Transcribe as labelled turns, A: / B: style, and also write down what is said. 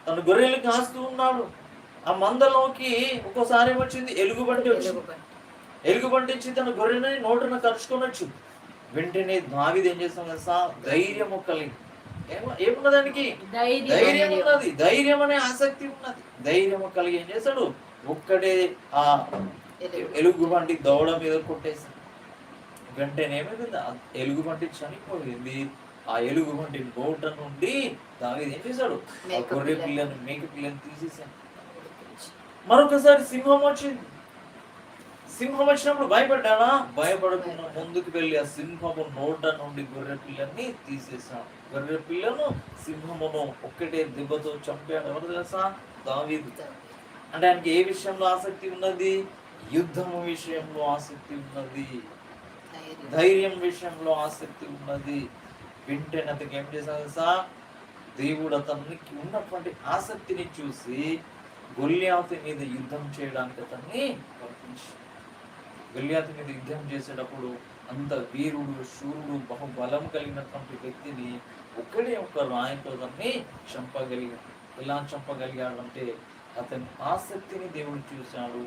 A: తన గొర్రెలు కాస్తూ ఉన్నాడు. ఆ మందలోకి ఒక్కోసారి ఏమొచ్చింది, ఎలుగుబంటి వచ్చింది. ఎలుగుబంటి వచ్చి తన గొర్రెని నోటున కరుచుకొని వచ్చింది. వెంటనే దావీదు ఏం చేస్తాం తెలుసా, ధైర్యము కలిగి, ఏమున్నది దానికి, ధైర్యం ఉన్నది, ధైర్యం అనే ఆసక్తి ఉన్నది. ధైర్యము కలిగి ఏం చేశాడు, ఒక్కడే ఆ ఎలుగుబంటి దవడ మీద కొట్టేశాడు. వెంటనే ఏమైంది, ఎలుగుబంటి చనిపోయింది. ఆ ఎలుగుబంటి నోట నుండి దావీదు ఏం చేశాడు, ఆ గొర్రె పిల్లను, మేక పిల్లని తీసేశాడు. మరొకసారి సింహం వచ్చింది. సింహం వచ్చినప్పుడు భయపడ్డాడా, భయపడకుండా ముందుకు వెళ్ళి ఆ సింహము నోట నుండి గొర్రె పిల్లని తీసేశాడు. గొర్రె పిల్లను సింహమును ఒక్కటే దెబ్బతో చంపాడు. ఎవరు తెలుసా, దావీదు. అంటే ఆయనకి ఏ విషయంలో ఆసక్తి ఉన్నది, యుద్ధము విషయంలో ఆసక్తి ఉన్నది, ధైర్యం విషయంలో ఆసక్తి ఉన్నది. వెంటనే అతనికి ఏం చేశాడు తెలుసా, దేవుడు అతనికి ఉన్నటువంటి ఆసక్తిని చూసి గొల్యాతు మీద యుద్ధం చేయడానికి అతన్ని పంపించాడు. గొల్యాతు మీద యుద్ధం చేసేటప్పుడు అంత వీరుడు, శూరుడు, బహుబలం కలిగినటువంటి వ్యక్తిని ఒక్కడే ఒక రాయితో అతన్ని చంపగలిగాడు. ఎలా చంపగలిగాడు అంటే అతని ఆసక్తిని దేవుడు చూశాడు.